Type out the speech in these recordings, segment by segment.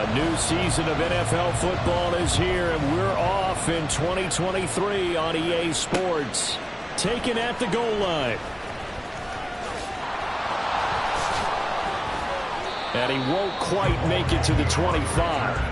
A new season of NFL football is here, and we're off in 2023 on EA Sports. Taken at the goal line. And he won't quite make it to the 25.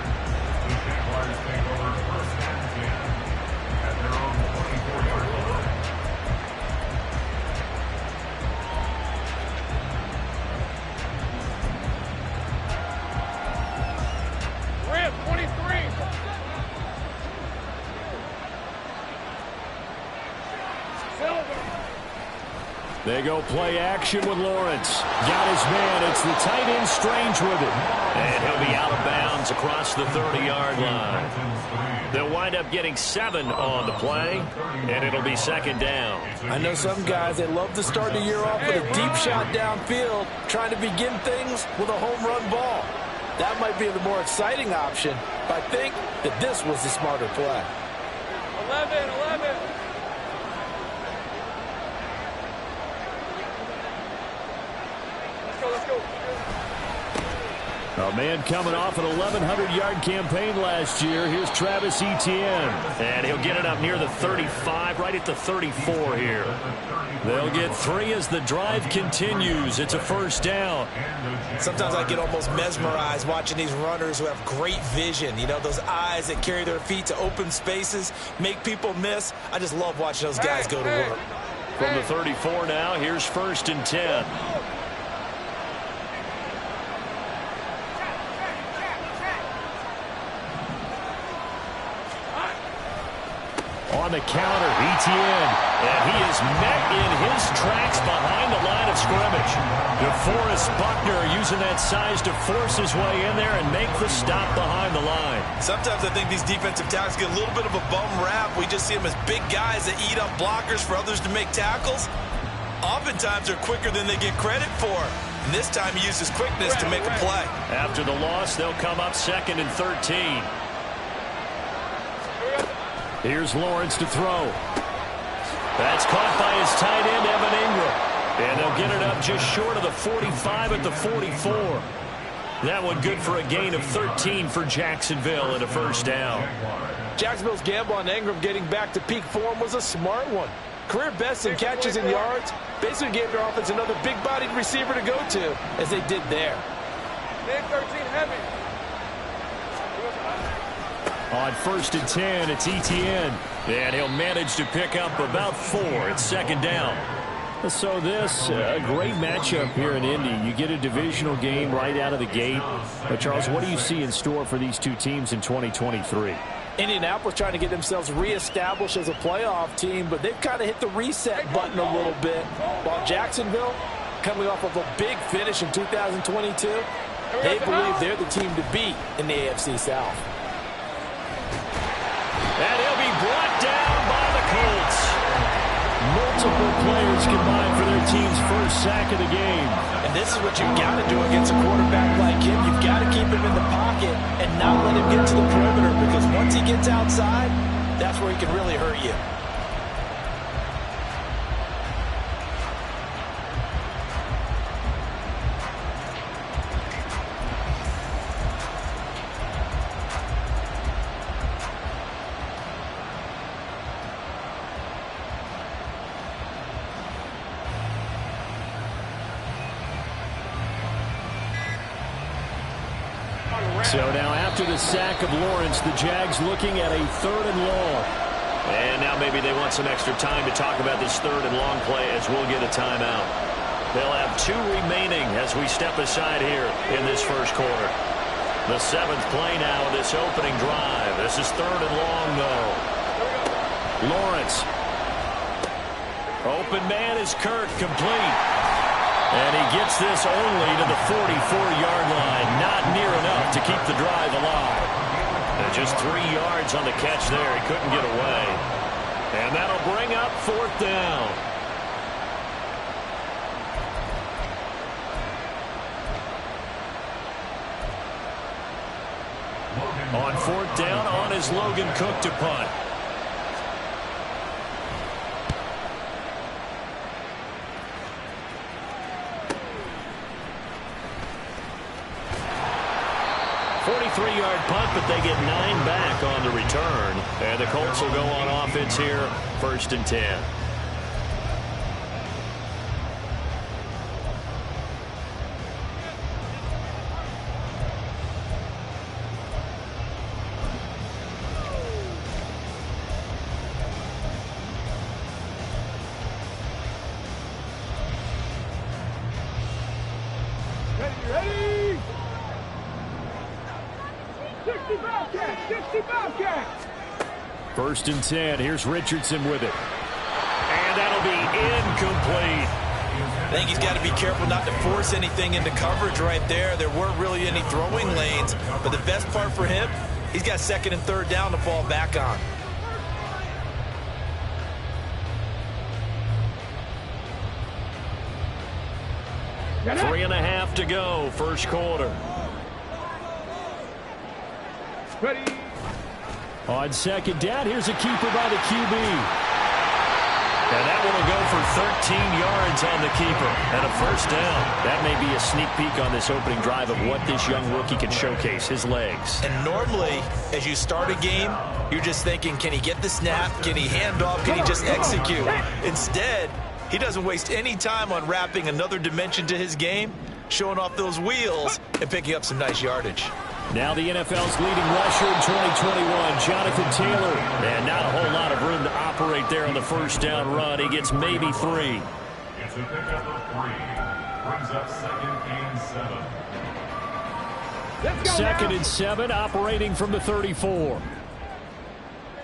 They go play action with Lawrence. Got his man. It's the tight end Strange with it. And he'll be out of bounds across the 30-yard line. They'll wind up getting 7 on the play, and it'll be second down. I know some guys, they love to start the year off with a deep shot downfield, trying to begin things with a home run ball. That might be the more exciting option, but I think that this was the smarter play. 11. Let's go. A man coming off an 1,100-yard campaign last year. Here's Travis Etienne. And he'll get it up near the 35, right at the 34 here. They'll get 3 as the drive continues. It's a first down. Sometimes I get almost mesmerized watching these runners who have great vision. You know, those eyes that carry their feet to open spaces, make people miss. I just love watching those guys go to work. From the 34 now, here's 1st and 10. On the counter, Etienne. And he is met in his tracks behind the line of scrimmage. DeForest Buckner using that size to force his way in there and make the stop behind the line. Sometimes I think these defensive tackles get a little bit of a bum rap. We just see them as big guys that eat up blockers for others to make tackles. Oftentimes they're quicker than they get credit for. And this time he uses quickness to make a play. After the loss, they'll come up 2nd and 13. Here's Lawrence to throw. That's caught by his tight end, Evan Ingram. And they'll get it up just short of the 45 at the 44. That one good for a gain of 13 for Jacksonville and a first down. Jacksonville's gamble on Ingram getting back to peak form was a smart one. Career best in catches and yards. Basically gave their offense another big-bodied receiver to go to, as they did there. Big 13 heavy. On 1st and 10, it's Etienne. And he'll manage to pick up about 4. It's second down. So this, a great matchup here in Indy. You get a divisional game right out of the gate. But Charles, what do you see in store for these two teams in 2023? Indianapolis trying to get themselves reestablished as a playoff team, but they've kind of hit the reset button a little bit. While Jacksonville, coming off of a big finish in 2022, they believe they're the team to beat in the AFC South. And he'll be brought down by the Colts. Multiple players combined for their team's first sack of the game. And this is what you've got to do against a quarterback like him. You've got to keep him in the pocket and not let him get to the perimeter, because once he gets outside, that's where he can really hurt you. So now after the sack of Lawrence, the Jags looking at a 3rd and long. And now maybe they want some extra time to talk about this 3rd and long play, as we'll get a timeout. They'll have 2 remaining as we step aside here in this first quarter. The 7th play now of this opening drive. This is 3rd and long, though. Lawrence. Open man is Kirk, complete. And he gets this only to the 44-yard line. Not near enough to keep the drive alive. And just 3 yards on the catch there. He couldn't get away. And that'll bring up 4th down. On 4th down, on is Logan Cook to punt. 43-yard punt, but they get 9 back on the return. And the Colts will go on offense here, 1st and 10. Ready? 60 Bobcats! 1st and 10. Here's Richardson with it. And that'll be incomplete. I think he's got to be careful not to force anything into coverage right there. There weren't really any throwing lanes, but the best part for him, he's got 2nd and 3rd down to fall back on. Three and a half to go, 1st quarter. Ready? On 2nd down, here's a keeper by the QB. And that one will go for 13 yards on the keeper. And a 1st down. That may be a sneak peek on this opening drive of what this young rookie can showcase, his legs. And normally, as you start a game, you're just thinking, can he get the snap? Can he hand off? Can he just execute? Instead, he doesn't waste any time on wrapping another dimension to his game, showing off those wheels, and picking up some nice yardage. Now the NFL's leading rusher in 2021, Jonathan Taylor. And not a whole lot of room to operate there on the 1st down run. He gets maybe 3. It's a pickup of 3. Brings up 2nd and 7. 2nd and 7, operating from the 34.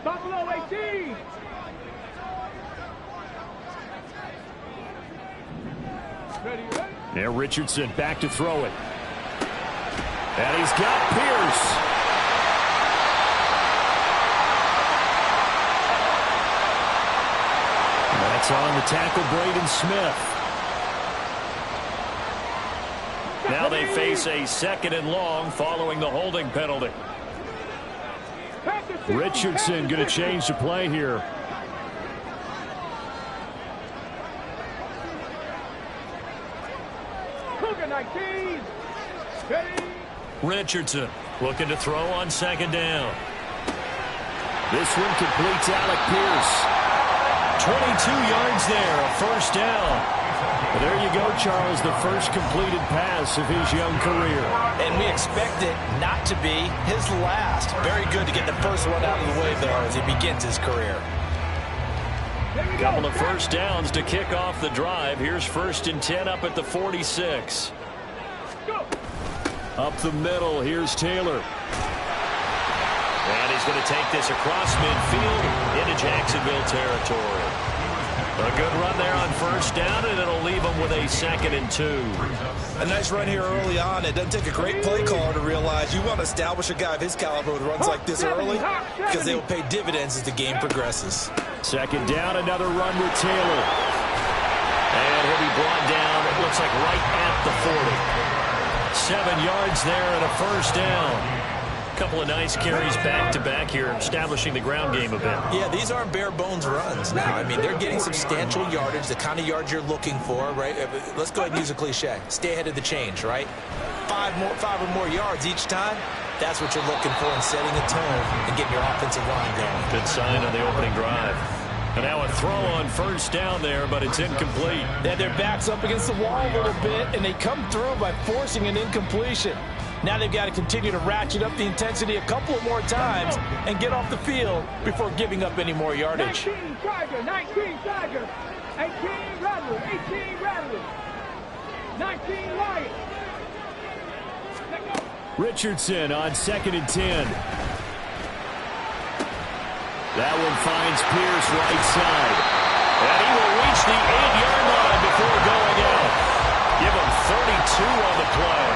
Buffalo 18! Ready? Now Richardson back to throw it. And he's got Pierce. That's on the tackle, Braden Smith. Now they face a 2nd and long following the holding penalty. Richardson going to change the play here. Cougar 19! Ready? Richardson looking to throw on 2nd down. This one completes Alec Pierce. 22 yards there, a 1st down. Well, there you go, Charles, the first completed pass of his young career. And we expect it not to be his last. Very good to get the first one out of the way, though, as he begins his career. Couple of 1st downs to kick off the drive. Here's 1st and 10 up at the 46. Up the middle, here's Taylor. And he's going to take this across midfield into Jacksonville territory. A good run there on 1st down, and it'll leave him with a 2nd and 2. A nice run here early on. It doesn't take a great play caller to realize you want to establish a guy of his caliber with runs like this early, because they will pay dividends as the game progresses. 2nd down, another run with Taylor. And he'll be brought down, it looks like right at the 40. 7 yards there and a 1st down. Couple of nice carries back-to-back here, establishing the ground game a bit. Yeah, these aren't bare-bones runs now. I mean, they're getting substantial yardage, the kind of yards you're looking for, right? Let's go ahead and use a cliche. Stay ahead of the change, right? 5 or more yards each time, that's what you're looking for in setting a tone and getting your offensive line going. Good sign on the opening drive. And now a throw on 1st down there, but it's incomplete. Yeah, their back's up against the wall a little bit, and they come through by forcing an incompletion. Now they've got to continue to ratchet up the intensity a couple of more times and get off the field before giving up any more yardage. 19 Tiger, 19 Tiger, 18 Rattler, 18 Rattler, 19 Lion. Richardson on 2nd and 10. That one finds Pierce right side. And he will reach the 8-yard line before going out. Give him 32 on the play.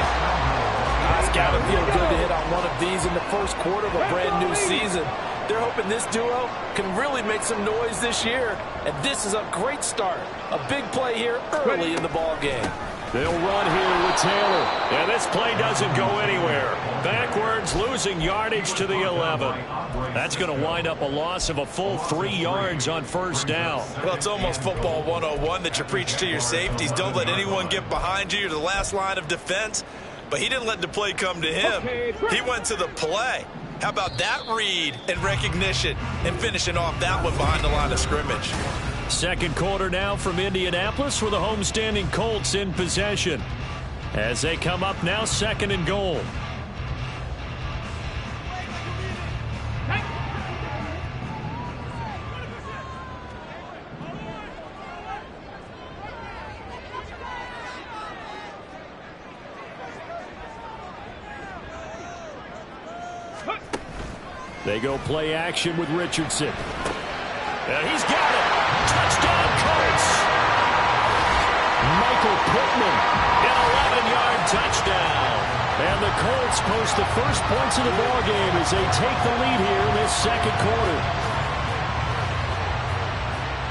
It's got to feel good to hit on one of these in the 1st quarter of a brand new season. They're hoping this duo can really make some noise this year. And this is a great start. A big play here early in the ball game. They'll run here with Taylor. And this play doesn't go anywhere. Backwards, losing yardage to the 11. That's going to wind up a loss of a full 3 yards on 1st down. Well, it's almost football 101 that you preach to your safeties. Don't let anyone get behind you. You're the last line of defense. but he didn't let the play come to him. He went to the play. How about that read and recognition and finishing off that one behind the line of scrimmage? Second quarter now from Indianapolis with the homestanding Colts in possession. As they come up now, 2nd and goal. They go play action with Richardson. And he's got it. Touchdown, Colts. Michael Pittman, an 11-yard touchdown. And the Colts post the first points of the ballgame as they take the lead here in this second quarter.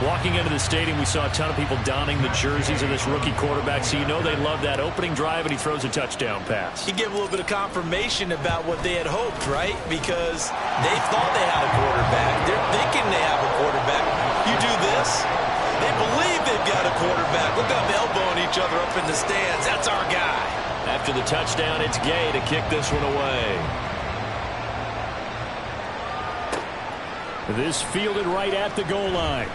Walking into the stadium, we saw a ton of people donning the jerseys of this rookie quarterback, so you know they love that opening drive, and he throws a touchdown pass. He gave a little bit of confirmation about what they had hoped, right? Because they thought they had a quarterback. They're thinking they have a quarterback. You do this, they believe they've got a quarterback. Look up, elbowing each other up in the stands. That's our guy. After the touchdown, it's Gay to kick this one away. This fielded right at the goal line.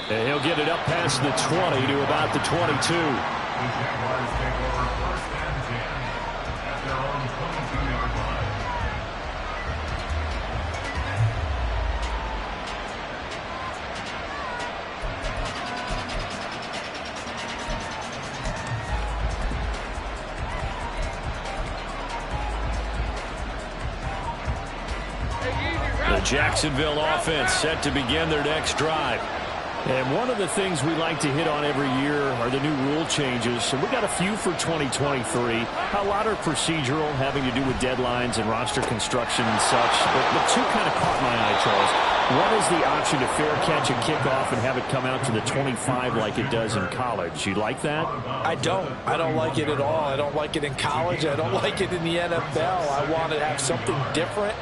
And he'll get it up past the 20 to about the 22. The Jaguars take over 1st and 10 at their own 22-yard line. The Jacksonville offense set to begin their next drive. And one of the things we like to hit on every year are the new rule changes. And we got a few for 2023. A lot are procedural, having to do with deadlines and roster construction and such. But the two kind of caught my eye, Charles. One is the option to fair catch a kickoff and have it come out to the 25 like it does in college. You like that? I don't. I don't like it at all. I don't like it in college. I don't like it in the NFL. I want to have something different.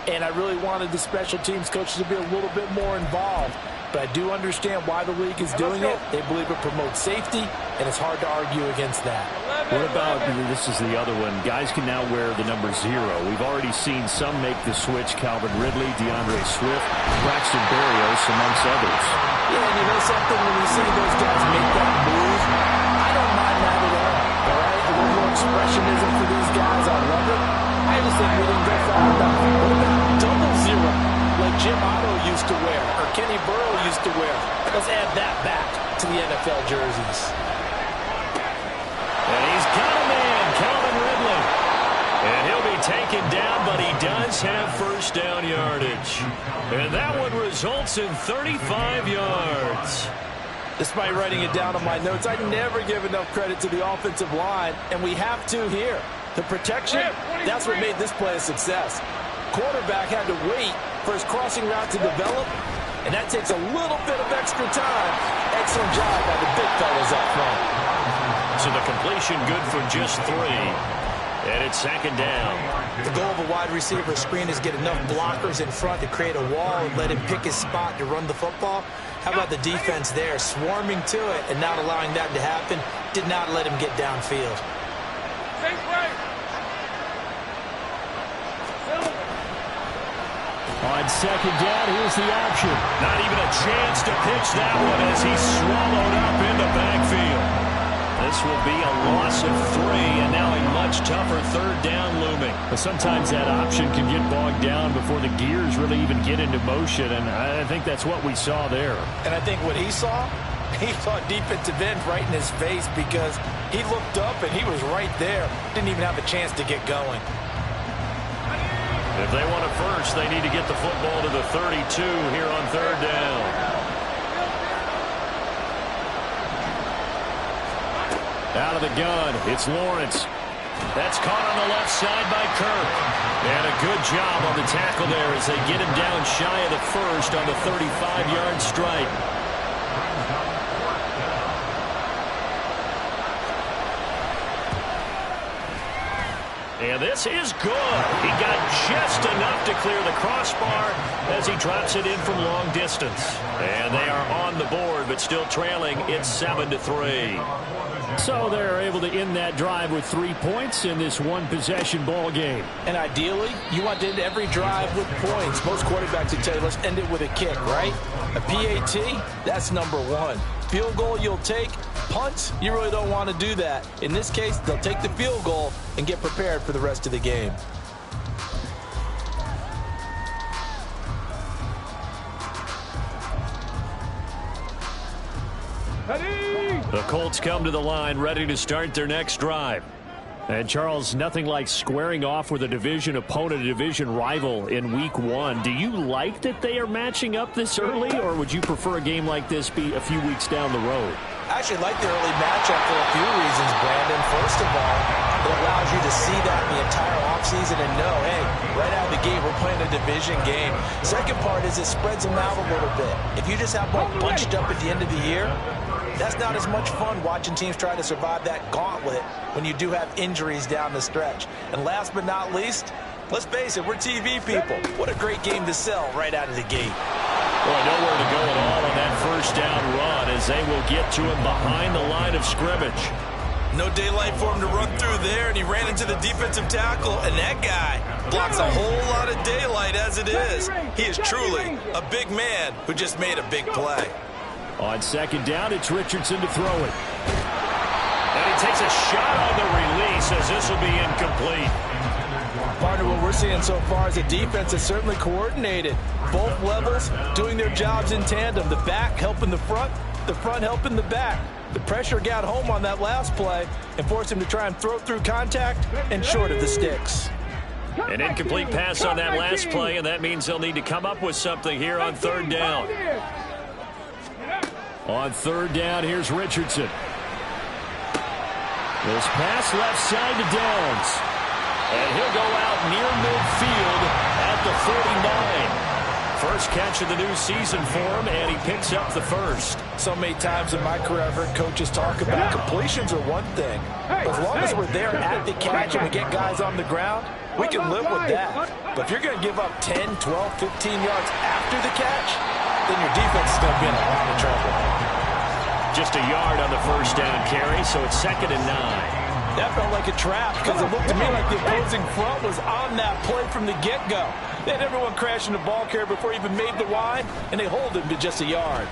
And I really wanted the special teams coaches to be a little bit more involved. But I do understand why the league is doing it. They believe it promotes safety, and it's hard to argue against that. What about, this is the other one, guys can now wear the number 0. We've already seen some make the switch, Calvin Ridley, DeAndre Swift, Braxton Berrios, amongst others. Yeah, and you know something, when you see those guys make that move, I don't mind that at all right? A little more expressionism for these guys, I love it. I just think we didn't go far enough. What about double 0? Like Jim Otto used to wear, or Kenny Burrow used to wear. Let's add that back to the NFL jerseys. And he's got a man, Calvin Ridley. And he'll be taken down, but he does have first down yardage. And that one results in 35 yards. Despite writing it down on my notes, I never give enough credit to the offensive line, and we have to here. The protection, that's what made this play a success. Quarterback had to wait for his crossing route to develop, and that takes a little bit of extra time. Excellent job by the big fellas up front. So the completion good for just 3. And it's 2nd down. The goal of a wide receiver screen is get enough blockers in front to create a wall and let him pick his spot to run the football. How about the defense there, swarming to it and not allowing that to happen? Did not let him get downfield. On 2nd down, here's the option. Not even a chance to pitch that one as he's swallowed up in the backfield. This will be a loss of 3, and now a much tougher 3rd down looming. But sometimes that option can get bogged down before the gears really even get into motion, and I think that's what we saw there. And I think what he saw defensive end right in his face because he looked up and he was right there. Didn't even have a chance to get going. If they want it first, they need to get the football to the 32 here on 3rd down. Out of the gun, it's Lawrence. That's caught on the left side by Kirk. And a good job on the tackle there as they get him down shy of the first on the 35-yard strike. And this is good. He got just enough to clear the crossbar as he drops it in from long distance. And they are on the board, but still trailing. It's 7-3. So they're able to end that drive with 3 points in this one-possession ball game. And ideally, you want to end every drive with points. Most quarterbacks would tell you, let's end it with a kick, right? A PAT, that's number one. Field goal you'll take. Punts, you really don't want to do that. In this case, they'll take the field goal and get prepared for the rest of the game. The Colts come to the line ready to start their next drive. And Charles, nothing like squaring off with a division opponent, a division rival in week one. Do you like that they are matching up this early, or would you prefer a game like this be a few weeks down the road? I actually like the early matchup for a few reasons, Brandon. First of all, it allows you to see that the entire offseason and know, hey, right out of the gate, we're playing a division game. Second part is it spreads them out a little bit. If you just have one bunched up at the end of the year, that's not as much fun watching teams try to survive that gauntlet when you do have injuries down the stretch. And last but not least, let's face it, we're TV people. What a great game to sell right out of the gate. Well, nowhere to go at all on that first down run as they will get to him behind the line of scrimmage. No daylight for him to run through there, and he ran into the defensive tackle, and that guy blocks a whole lot of daylight as it is. He is truly a big man who just made a big play. On second down, it's Richardson to throw it. And he takes a shot on the release as this will be incomplete. Partner, what we're seeing so far is a defense that's certainly coordinated. Both levels doing their jobs in tandem. The back helping the front helping the back. The pressure got home on that last play and forced him to try and throw through contact and short of the sticks. An incomplete pass on that last play, and that means they'll need to come up with something here on third down. On third down, here's Richardson. This pass left side to Downs. And he'll go out near midfield at the 49. First catch of the new season for him, and he picks up the first. So many times in my career I've heard coaches talk about completions are one thing. As long as we're there at the catch and we get guys on the ground, we can live with that. But if you're going to give up 10, 12, 15 yards after the catch, then your defense is going to be in a lot of trouble. Just a yard on the first down carry, so it's 2nd and 9. That felt like a trap because it looked to me like the opposing front was on that play from the get-go. They had everyone crashing the ball carrier before he even made the line, and they hold him to just a yard.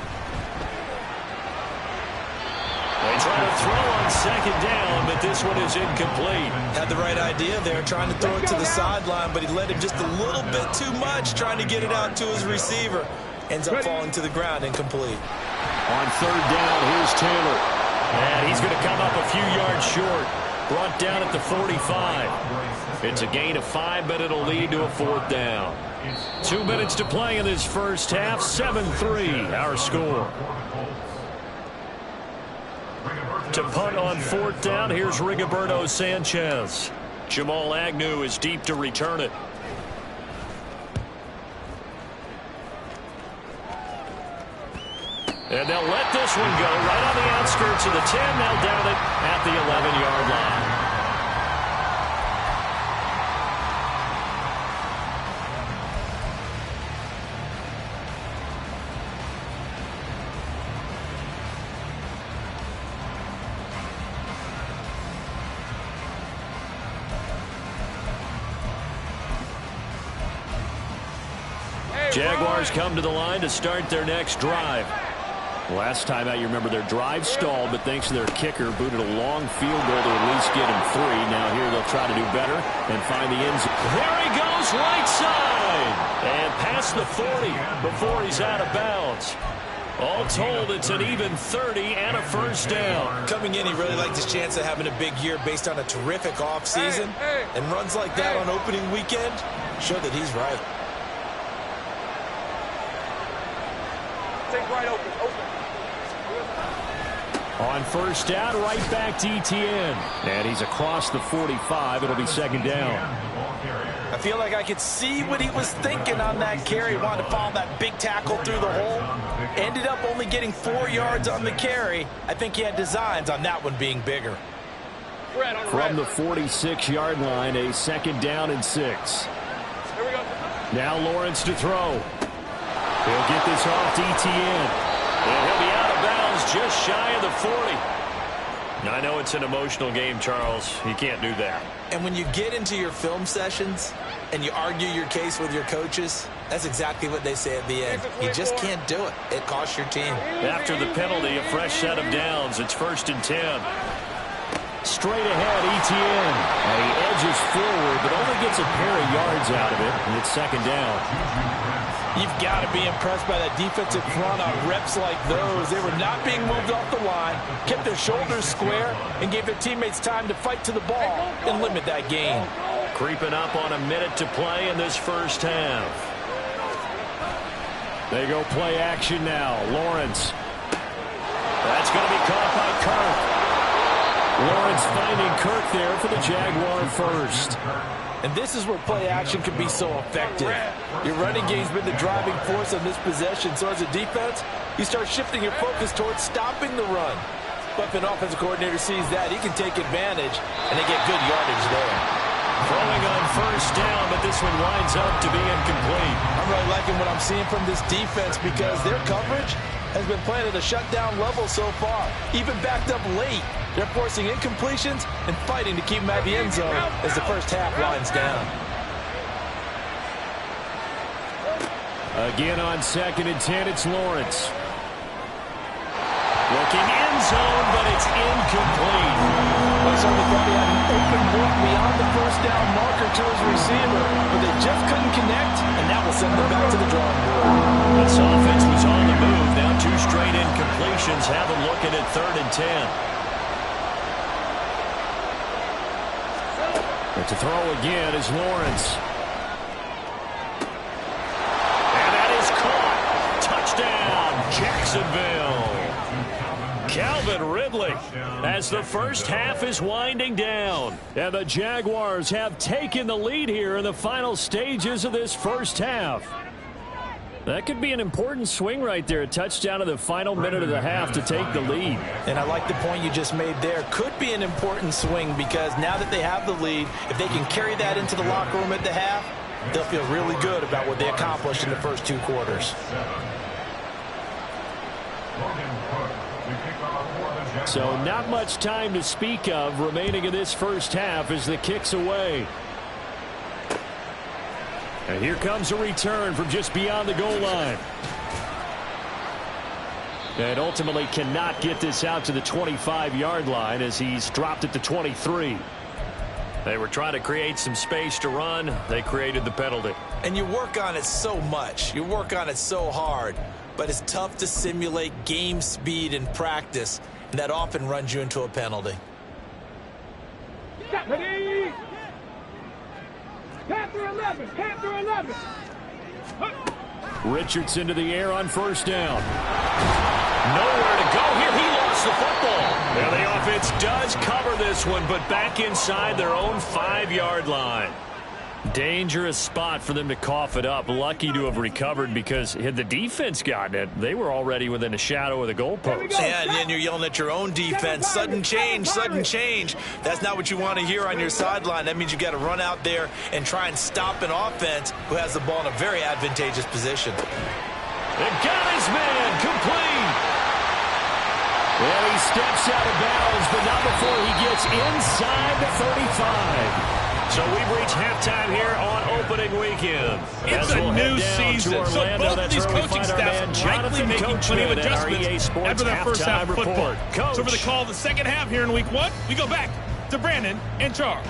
They try to throw on second down, but this one is incomplete. Had the right idea there, trying to throw it to the sideline, but he led him just a little bit too much, trying to get it out to his receiver. Ends up falling to the ground, incomplete. On third down, here's Taylor. And he's going to come up a few yards short. Brought down at the 45. It's a gain of 5, but it'll lead to a 4th down. 2 minutes to play in this first half. 7-3, our score. To punt on 4th down, here's Rigoberto Sanchez. Jamal Agnew is deep to return it. And they'll let this one go right on the outskirts of the 10. They'll down it at the 11-yard line. Jaguars come to the line to start their next drive. Last time out, you remember their drive stalled, but thanks to their kicker, booted a long field goal to at least get him 3. Now here they'll try to do better and find the end zone. There he goes, right side, and past the 40 before he's out of bounds. All told, it's an even 30 and a first down. Coming in, he really liked his chance of having a big year based on a terrific offseason. And runs like that on opening weekend show that he's right. Take right open. On first down, right back to Etienne. And he's across the 45. It'll be 2nd down. I feel like I could see what he was thinking on that carry. Wanted to follow that big tackle through the hole. Ended up only getting 4 yards on the carry. I think he had designs on that one being bigger. From the 46-yard line, a 2nd down and 6. Here we go. Now Lawrence to throw. He'll get this off to Etienne. And he'll be out of bounds just shy of the 40. I know it's an emotional game, Charles. You can't do that. And when you get into your film sessions and you argue your case with your coaches, that's exactly what they say at the end. You just can't do it. It costs your team. After the penalty, a fresh set of downs. It's 1st and 10. Straight ahead, Etienne. And he edges forward, but only gets a pair of yards out of it, and it's 2nd down. You've got to be impressed by that defensive front on reps like those. They were not being moved off the line, kept their shoulders square, and gave their teammates time to fight to the ball and limit that gain. Creeping up on a minute to play in this first half. They go play action now. Lawrence. That's going to be caught by Kirk. Lawrence finding Kirk there for the Jaguar first. And this is where play action can be so effective. Your running game's been the driving force on this possession. So as a defense, you start shifting your focus towards stopping the run. But if an offensive coordinator sees that, he can take advantage, and they get good yardage there. Throwing on 1st down, but this one winds up to be incomplete. I'm really liking what I'm seeing from this defense because their coverage has been playing at a shutdown level so far. Even backed up late, they're forcing incompletions and fighting to keep them at the end zone as the first half winds down. Again on 2nd and 10, it's Lawrence. Looking end zone, but it's incomplete. I certainly thought he had an open look beyond the first down marker to his receiver, but they just couldn't connect, and that will send them back to the drawing board. This offense was on the move. Now 2 straight incompletions have them looking at 3rd and 10. But to throw again is Lawrence. And that is caught. Touchdown, Jacksonville. Calvin Ridley as the first half is winding down. And the Jaguars have taken the lead here in the final stages of this first half. That could be an important swing right there. A touchdown in the final minute of the half to take the lead. And I like the point you just made there. Could be an important swing because now that they have the lead, if they can carry that into the locker room at the half, they'll feel really good about what they accomplished in the first 2 quarters. So not much time to speak of remaining in this first half as the kick's away. And here comes a return from just beyond the goal line. And ultimately cannot get this out to the 25-yard line as he's dropped at the 23. They were trying to create some space to run. They created the penalty. And you work on it so much. You work on it so hard. But it's tough to simulate game speed in practice. And that often runs you into a penalty. Ready? Panther 11, Panther 11. Richardson to the air on 1st down. Nowhere to go here. He lost the football. Now the offense does cover this one, but back inside their own 5-yard line. Dangerous spot for them to cough it up. Lucky to have recovered because had the defense gotten it, they were already within a shadow of the goalpost. Yeah, and then you're yelling at your own defense. Sudden change, sudden change. That's not what you want to hear on your sideline. That means you got to run out there and try and stop an offense who has the ball in a very advantageous position. They got his man complete. Well, he steps out of bounds, but not before he gets inside the 35. So we've reached halftime here on opening weekend. It's a new season, so both of these coaching staffs likely making plenty of adjustments after their first half football. So for the call of the second half here in week 1, we go back to Brandon and Charles.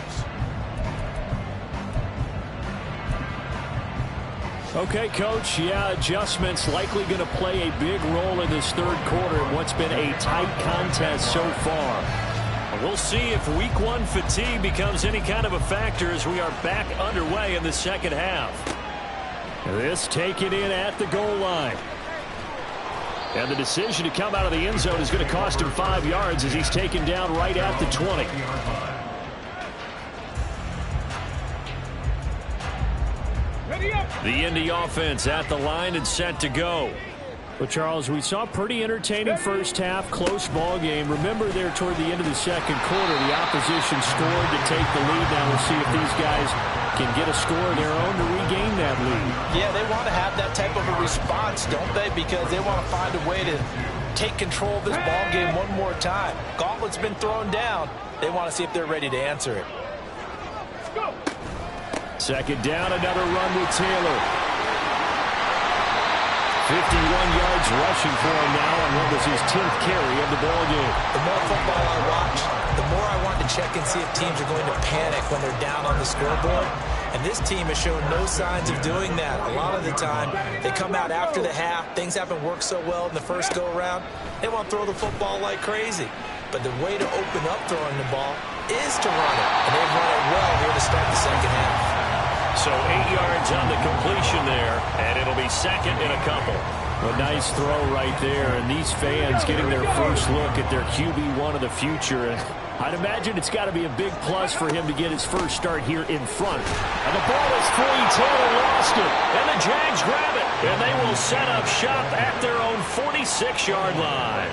Okay, Coach, yeah, adjustments likely going to play a big role in this 3rd quarter in what's been a tight contest so far. We'll see if week 1 fatigue becomes any kind of a factor as we are back underway in the second half. This taken in at the goal line. And the decision to come out of the end zone is going to cost him 5 yards as he's taken down right at the 20. The Indy offense at the line and set to go. Well, Charles, we saw a pretty entertaining first half, close ball game. Remember there toward the end of the second quarter, the opposition scored to take the lead. Now we'll see if these guys can get a score of their own to regain that lead. Yeah, they want to have that type of a response, don't they? Because they want to find a way to take control of this ball game one more time. Gauntlet's been thrown down. They want to see if they're ready to answer it. Go. Second down, another run with Taylor. 51 yards rushing for him now on what was his 10th carry of the ball game. The more football I watch, the more I want to check and see if teams are going to panic when they're down on the scoreboard. And this team has shown no signs of doing that. A lot of the time, they come out after the half. Things haven't worked so well in the first go-around. They want to throw the football like crazy. But the way to open up throwing the ball is to run it. And they've run it well here to start the second half. So 8 yards on the completion there, and it'll be second and a couple. A nice throw right there, and these fans getting their first look at their QB1 of the future. And I'd imagine it's got to be a big plus for him to get his first start here in front. And the ball is free. Taylor lost it, and the Jags grab it. And they will set up shop at their own 46-yard line.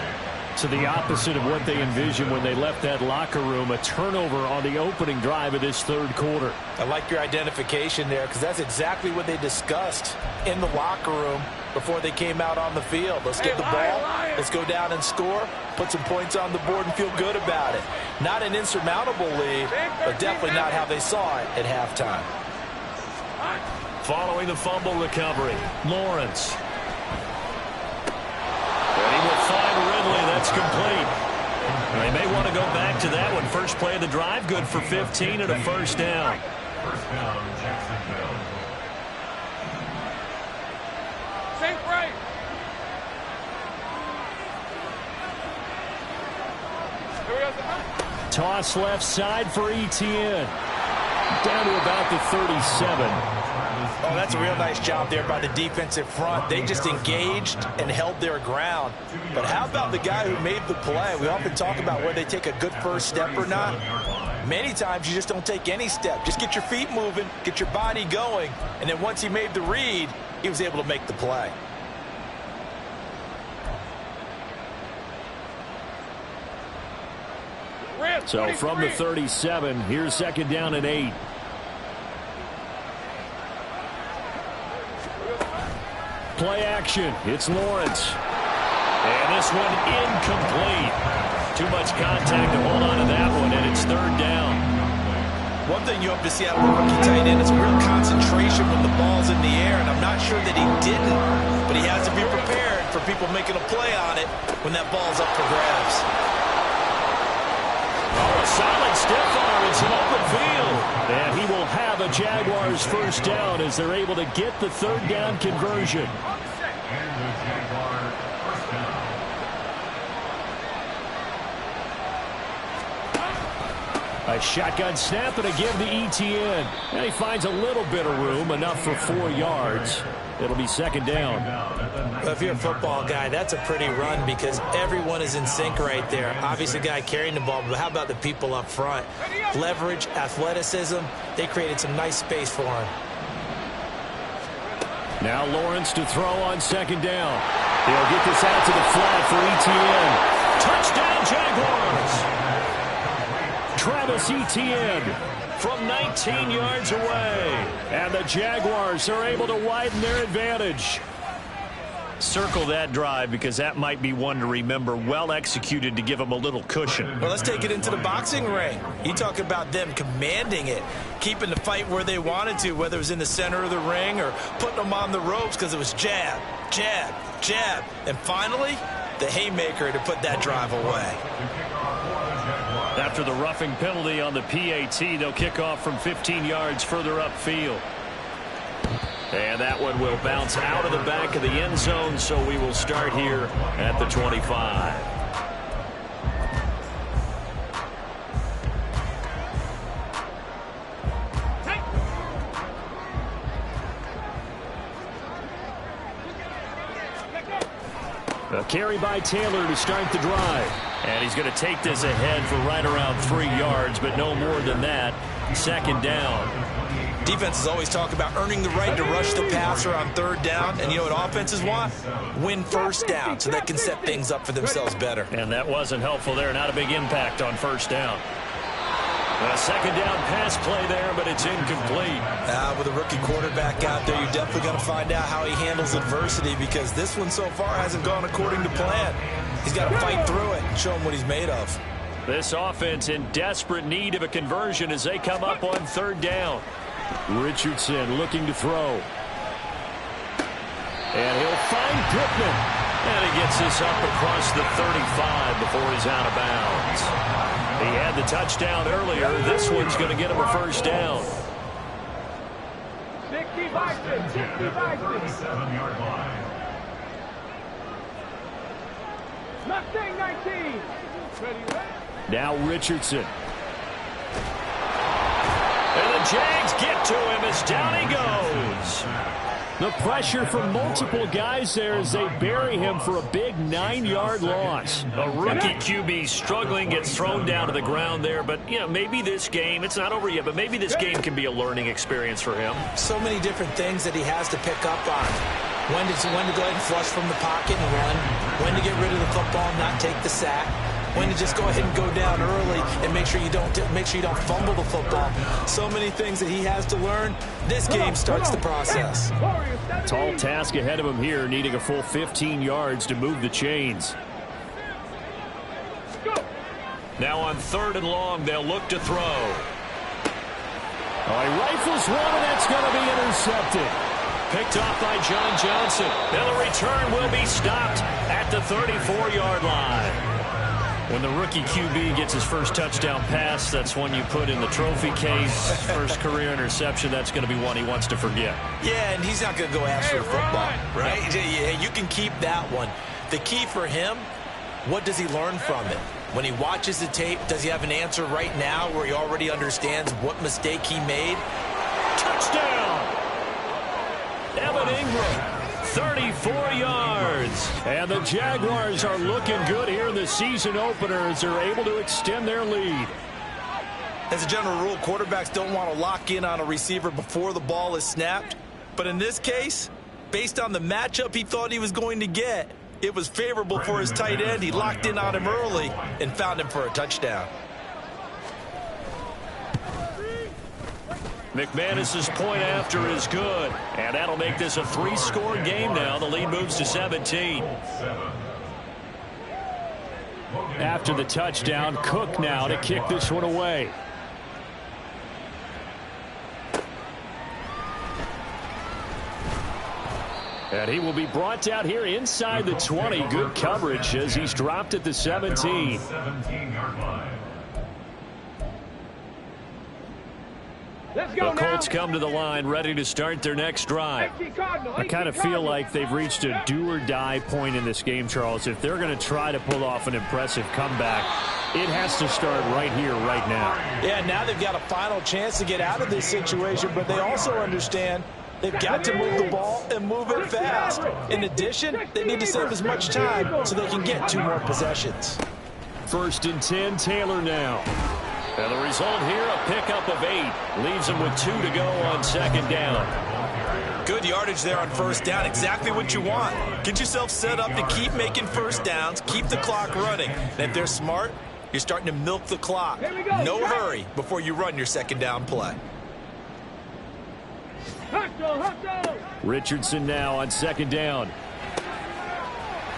So the opposite of what they envisioned when they left that locker room, a turnover on the opening drive of this third quarter. I like your identification there because that's exactly what they discussed in the locker room before they came out on the field. Let's get the ball, let's go down and score, put some points on the board and feel good about it. Not an insurmountable lead, but definitely not how they saw it at halftime. Following the fumble recovery, Lawrence. And he will find Ridley. That's complete. They may want to go back to that one. First play of the drive, good for 15 and a first down. First down, Jacksonville. Safe right. Here we go. Toss left side for Etienne. Down to about the 37. Oh, that's a real nice job there by the defensive front. They just engaged and held their ground. But how about the guy who made the play? We often talk about whether they take a good first step or not. Many times you just don't take any step. Just get your feet moving, get your body going, and then once he made the read, he was able to make the play. So from the 37, here's second down and 8. Play action. It's Lawrence. And this one incomplete. Too much contact to hold on to that one, and it's third down. One thing you hope to see out of a rookie tight end is real concentration when the ball's in the air, and I'm not sure that he didn't, but he has to be prepared for people making a play on it when that ball's up for grabs. Oh, a solid stiff arm. It's an open field. And he will have a Jaguars first down as they're able to get the third down conversion. And the Jaguars first down. A shotgun snap and a give to Etienne. And he finds a little bit of room, enough for 4 yards. It'll be second down. Well, if you're a football guy, that's a pretty run because everyone is in sync right there. Obviously, the guy carrying the ball, but how about the people up front? Leverage, athleticism, they created some nice space for him. Now Lawrence to throw on second down. He'll get this out to the flat for Etienne. Touchdown, Jaguars. Travis Etienne From 19 yards away. And the Jaguars are able to widen their advantage. Circle that drive because that might be one to remember. Well executed to give them a little cushion. Well, let's take it into the boxing ring. You talk about them commanding it, keeping the fight where they wanted to, whether it was in the center of the ring or putting them on the ropes because it was jab, jab, jab. And finally, the haymaker to put that drive away. After the roughing penalty on the PAT, they'll kick off from 15 yards further upfield. And that one will bounce out of the back of the end zone, so we will start here at the 25. A carry by Taylor to start the drive. And he's going to take this ahead for right around 3 yards, but no more than that. Second down. Defenses always talk about earning the right to rush the passer on third down. And you know what offenses want? Win first down so they can set things up for themselves better. And that wasn't helpful there. Not a big impact on first down. A second down pass play there, but it's incomplete. With a rookie quarterback out there, you're definitely going to find out how he handles adversity because this one so far hasn't gone according to plan. He's got to fight through it and show him what he's made of. This offense in desperate need of a conversion as they come up on third down. Richardson looking to throw. And he'll find Pittman. And he gets this up across the 35 before he's out of bounds. He had the touchdown earlier. This one's going to get him a first down. 60 Vikings, 60 Vikings. 7-yard line. Mustang 19. Now Richardson. And the Jags get to him as down he goes. The pressure from multiple guys there as they bury him for a big 9-yard loss. A rookie QB struggling, gets thrown down to the ground there. But, you know, maybe this game, it's not over yet, but maybe this game can be a learning experience for him. So many different things that he has to pick up on. When to go ahead and flush from the pocket and run. When to get rid of the football and not take the sack. When to just go ahead and go down early and make sure you don't fumble the football. So many things that he has to learn. This game starts the process. Tall task ahead of him here, needing a full 15 yards to move the chains. Now on third and long, they'll look to throw. Oh, he rifles one, and that's going to be intercepted. Picked off by John Johnson. And the return will be stopped at the 34-yard line. When the rookie QB gets his first touchdown pass, that's one you put in the trophy case. First career interception, that's going to be one he wants to forget. Yeah, and he's not going to go ask for the football, right? Yeah, you can keep that one. The key for him, what does he learn from it? When he watches the tape, does he have an answer right now where he already understands what mistake he made? Touchdown! Evan Ingram. 34 yards. And the Jaguars are looking good here in the season opener as they're able to extend their lead. As a general rule, quarterbacks don't want to lock in on a receiver before the ball is snapped. But in this case, based on the matchup he thought he was going to get, it was favorable for his tight end. He locked in on him early and found him for a touchdown. McManus's point after is good, and that'll make this a 3-score game now. The lead moves to 17. After the touchdown, Cook now to kick this one away. And he will be brought down here inside the 20. Good coverage as he's dropped at the 17. 17-yard line. The Colts come to the line ready to start their next drive. I kind of feel like they've reached a do-or-die point in this game, Charles. If they're going to try to pull off an impressive comeback, it has to start right here, right now. Yeah, now they've got a final chance to get out of this situation, but they also understand they've got to move the ball and move it fast. In addition, they need to save as much time so they can get 2 more possessions. 1st and 10, Taylor now. And the result here, a pickup of 8. Leaves them with 2 to go on 2nd down. Good yardage there on 1st down. Exactly what you want. Get yourself set up to keep making 1st downs, keep the clock running. And if they're smart, you're starting to milk the clock. No hurry before you run your 2nd down play. Richardson now on 2nd down.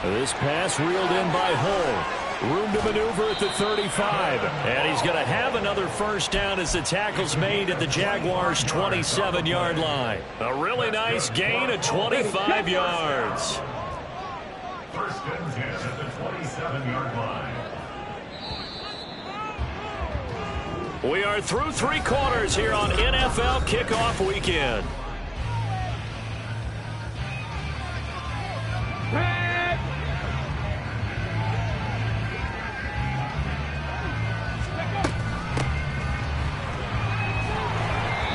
This pass reeled in by Hull. Room to maneuver at the 35. And he's going to have another 1st down as the tackle's made at the Jaguars' 27-yard line. A really nice gain of 25 yards. 1st and 10 at the 27-yard line. We are through 3 quarters here on NFL Kickoff Weekend.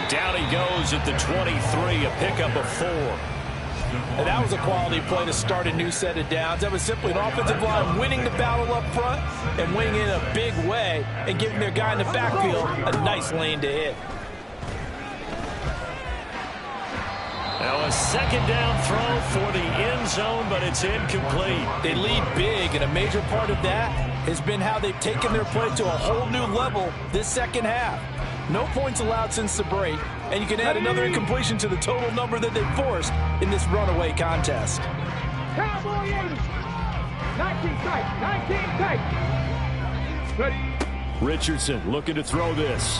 Down he goes at the 23, a pickup of 4. And that was a quality play to start a new set of downs. That was simply an offensive line winning the battle up front and winning in a big way and giving their guy in the backfield a nice lane to hit. Now a 2nd down throw for the end zone, but it's incomplete. They lead big, and a major part of that has been how they've taken their play to a whole new level this 2nd half. No points allowed since the break, and you can add another incompletion to the total number that they forced in this runaway contest. 19 tight. 19 tight. Ready. Richardson looking to throw this.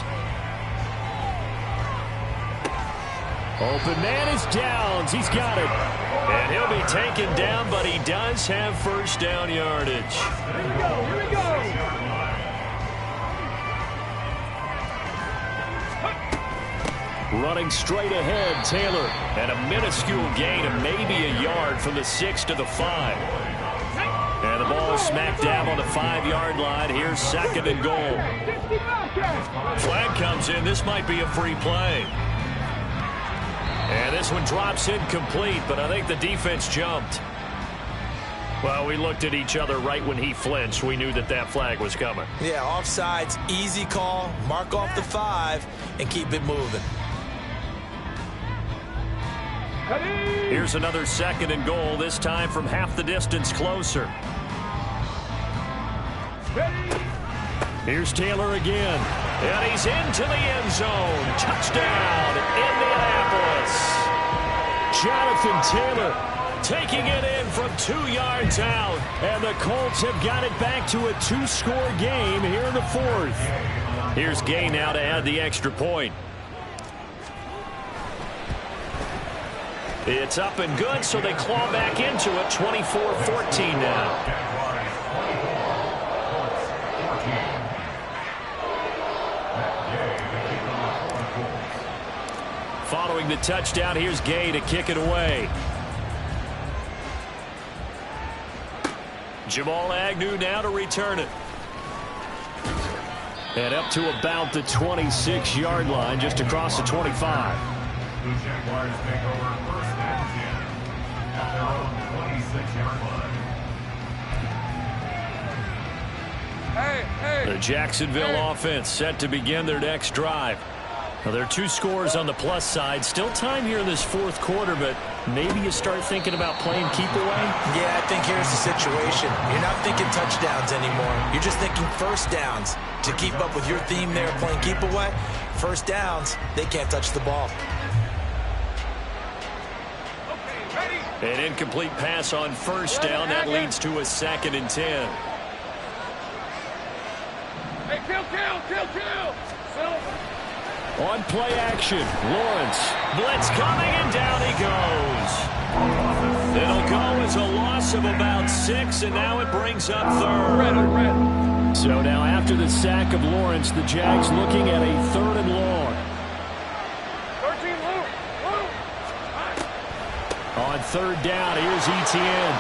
Open man is Downs. He's got it. And he'll be taken down, but he does have first down yardage. Here we go. Here we go. Running straight ahead, Taylor. And a minuscule gain of maybe a yard from the 6 to the 5. And the ball smack dab on the 5-yard line. Here's second and goal. Flag comes in. This might be a free play. And this one drops incomplete, but I think the defense jumped. Well, we looked at each other right when he flinched. We knew that that flag was coming. Yeah, offsides, easy call. Mark off the 5 and keep it moving. Here's another second and goal, this time from half the distance closer. Here's Taylor again. And he's into the end zone. Touchdown, Indianapolis. Jonathan Taylor taking it in from 2 yards out. And the Colts have got it back to a 2-score game here in the 4th. Here's Gay now to add the extra point. It's up and good, so they claw back into it. 24-14 now. Following the touchdown, here's Gay to kick it away. Jamal Agnew now to return it. And up to about the 26-yard line, just across the 25. The Jaguars take over first and 10 at their own 26-yard line. The Jacksonville offense set to begin their next drive. Well, there are 2 scores on the plus side. Still time here in this 4th quarter, but maybe you start thinking about playing keep away? Yeah, I think here's the situation. You're not thinking touchdowns anymore. You're just thinking first downs. To keep up with your theme there, playing keep away, first downs, they can't touch the ball. An incomplete pass on first down. That leads to a 2nd and 10. Hey, kill. On play action, Lawrence. Blitz coming, and down he goes. It'll go as a loss of about 6, and now it brings up 3rd. So now after the sack of Lawrence, the Jags looking at a 3rd and long. 13, On 3rd down, here's Etienne.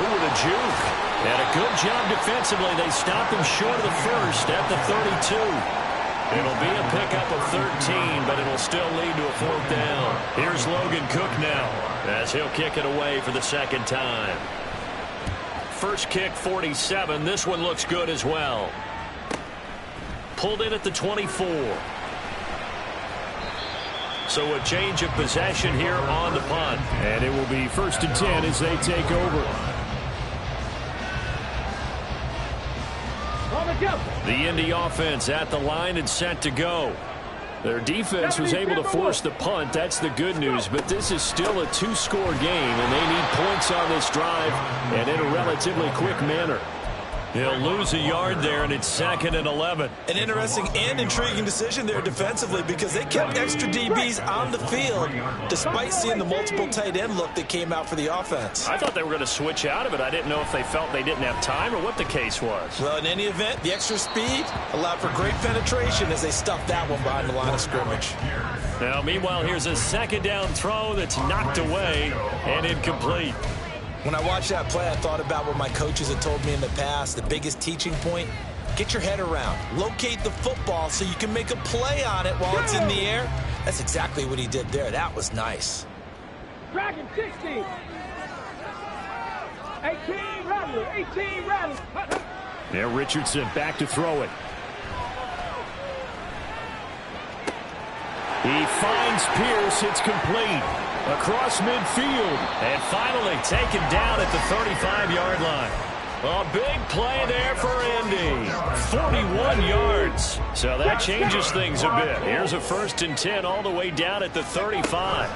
Ooh, the juke. And a good job defensively. They stopped him short of the 1st at the 32. It'll be a pickup of 13, but it'll still lead to a 4th down. Here's Logan Cook now, as he'll kick it away for the 2nd time. First kick, 47. This one looks good as well. Pulled in at the 24. So a change of possession here on the punt. And it will be 1st and 10 as they take over. The Indy offense at the line and set to go. Their defense was able to force the punt. That's the good news. But this is still a 2-score game, and they need points on this drive and in a relatively quick manner. He'll lose a yard there, and it's 2nd and 11. An interesting and intriguing decision there defensively because they kept extra DBs on the field despite seeing the multiple tight end look that came out for the offense. I thought they were going to switch out of it. I didn't know if they felt they didn't have time or what the case was. Well, in any event, the extra speed allowed for great penetration as they stuffed that one behind the line of scrimmage. Now, meanwhile, here's a 2nd down throw that's knocked away and incomplete. When I watched that play, I thought about what my coaches had told me in the past. The biggest teaching point, get your head around. Locate the football so you can make a play on it while it's in the air. That's exactly what he did there. That was nice. Dragon 60. 18 Rattler. 18 Rattler. Now Richardson back to throw it. He finds Pierce. It's complete. Across midfield. And finally taken down at the 35-yard line. A big play there for Indy. 41 yards. So that changes things a bit. Here's a 1st and 10 all the way down at the 35.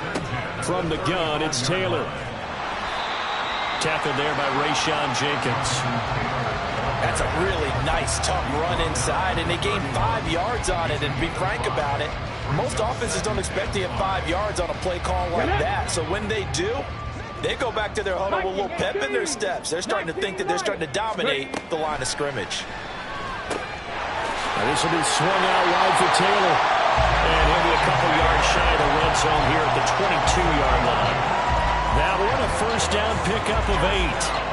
From the gun, it's Taylor. tackled there by Rayshawn Jenkins. That's a really nice, tough run inside, and they gained 5 yards on it. And to be frank about it, most offenses don't expect to get 5 yards on a play call like that. So when they do, they go back to their huddle with a little pep in their steps. They're starting to think that they're starting to dominate the line of scrimmage. Now this will be swung out wide for Taylor. And he'll be a couple yards shy of the red zone here at the 22-yard line. That one, a first down pickup of 8.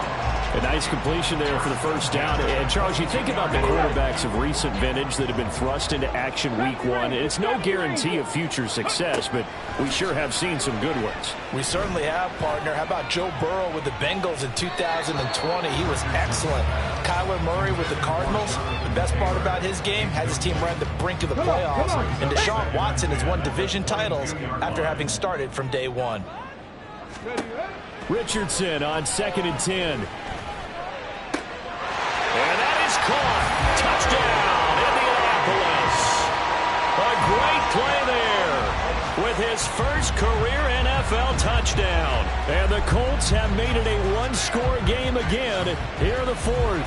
A nice completion there for the first down. And, Charles, you think about the quarterbacks of recent vintage that have been thrust into action week 1. It's no guarantee of future success, but we sure have seen some good ones. We certainly have, partner. How about Joe Burrow with the Bengals in 2020? He was excellent. Kyler Murray with the Cardinals. The best part about his game has his team right on the brink of the playoffs. And Deshaun Watson has won division titles after having started from day 1. Richardson on 2nd and 10. And that is caught. Touchdown, Indianapolis. A great play there with his first career NFL touchdown. And the Colts have made it a one-score game again here in the 4th.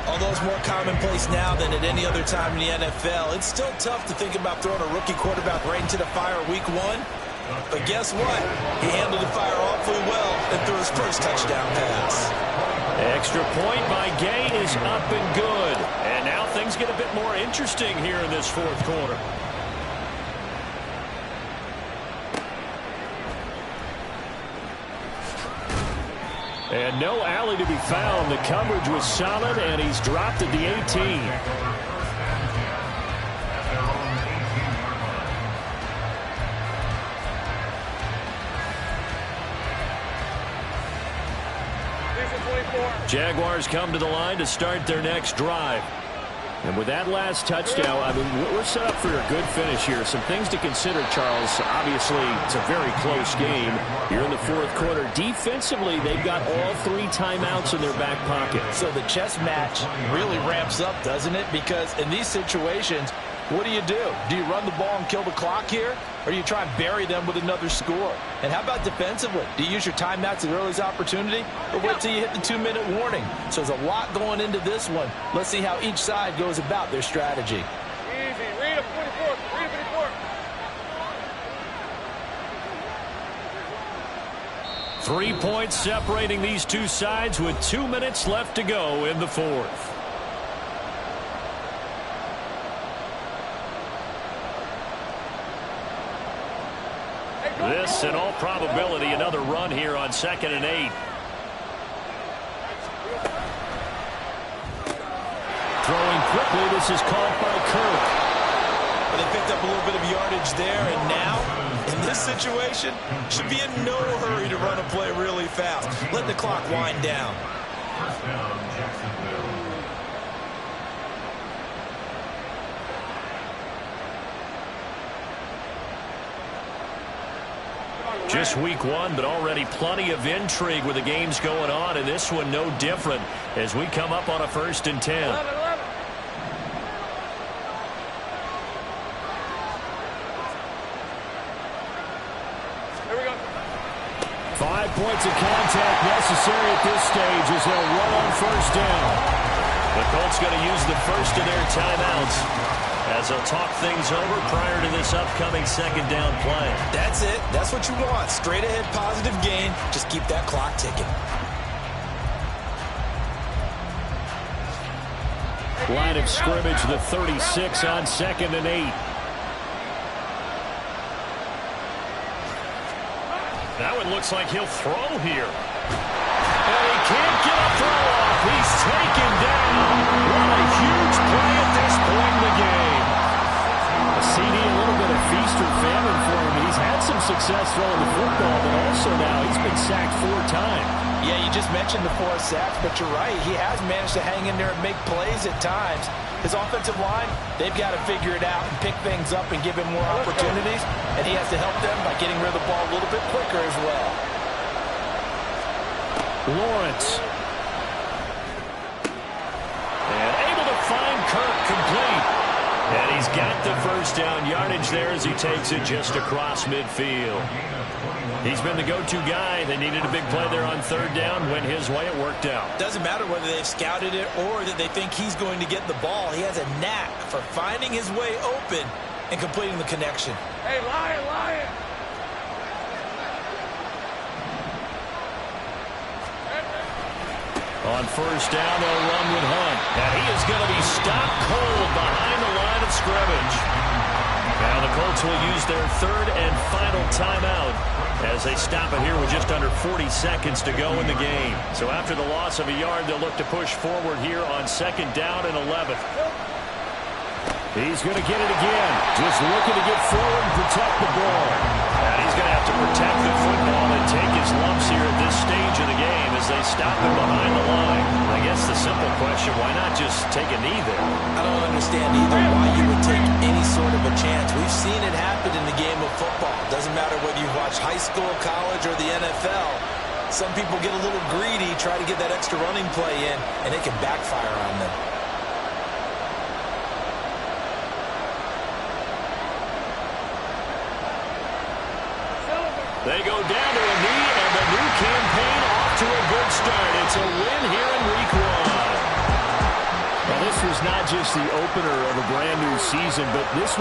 Although it's more commonplace now than at any other time in the NFL, it's still tough to think about throwing a rookie quarterback right into the fire week 1. But guess what? He handled the fire awfully well and threw his first touchdown pass. Extra point by Gay is up and good. And now things get a bit more interesting here in this 4th quarter. And no alley to be found. The coverage was solid, and he's dropped at the 18. Jaguars come to the line to start their next drive. And with that last touchdown, I mean, we're set up for a good finish here. Some things to consider, Charles. Obviously, it's a very close game. You're in the 4th quarter. Defensively, they've got all 3 timeouts in their back pocket. So the chess match really ramps up, doesn't it? Because in these situations, what do? Do you run the ball and kill the clock here? Or do you try and bury them with another score? And how about defensively? Do you use your timeouts at earliest opportunity? Or wait till you hit the 2-minute warning? So there's a lot going into this one. Let's see how each side goes about their strategy. Easy. Read a 44. Read a 54. 3 points separating these two sides with 2 minutes left to go in the 4th. This, in all probability, another run here on 2nd and 8. Throwing quickly, this is caught by Kirk. They picked up a little bit of yardage there, and now, in this situation, should be in no hurry to run a play really fast. Let the clock wind down. First down, Jacksonville. Just week 1, but already plenty of intrigue with the games going on, and this one no different as we come up on a 1st and 10. 11. Here we go. 5 points of contact necessary at this stage as they'll run on 1st down. The Colts going to use the first of their timeouts as they'll talk things over prior to this upcoming 2nd down play. That's it. That's what you want. Straight ahead positive gain. Just keep that clock ticking. Line of scrimmage, the 36 on 2nd and 8. Now it looks like he'll throw here. And he can't get a throw off. He's taken down. What a huge play at this point in the game. A CD, a little bit of feast or famine for him. He's had some success throwing the football, but also now he's been sacked 4 times. Yeah, you just mentioned the 4 sacks, but you're right. He has managed to hang in there and make plays at times. His offensive line, they've got to figure it out and pick things up and give him more opportunities, and he has to help them by getting rid of the ball a little bit quicker as well. Lawrence. And able to find Kirk complete. And he's got the first down yardage there as he takes it just across midfield. He's been the go-to guy. They needed a big play there on third down. Went his way. It worked out. Doesn't matter whether they've scouted it or that they think he's going to get the ball. He has a knack for finding his way open and completing the connection. Hey, Lion, Lion. On first down, they'll run with Hunt. And he is going to be stopped cold behind the line of scrimmage. Now the Colts will use their third and final timeout as they stop it here with just under 40 seconds to go in the game. So after the loss of a yard, they'll look to push forward here on second down and 11. He's going to get it again. Just looking to get forward and protect the ball. And he's going to have to protect the football and take his lumps here at this stage of the game as they stop him behind the line. I guess the simple question, why not just take a knee there? I don't understand either why you would take any sort of a chance. We've seen it happen in the game of football. Doesn't matter whether you watch high school, college, or the NFL. Some people get a little greedy, try to get that extra running play in, and it can backfire on them. They go down to a knee, and the new campaign off to a good start. It's a win here in week one. Well, this was not just the opener of a brand new season, but this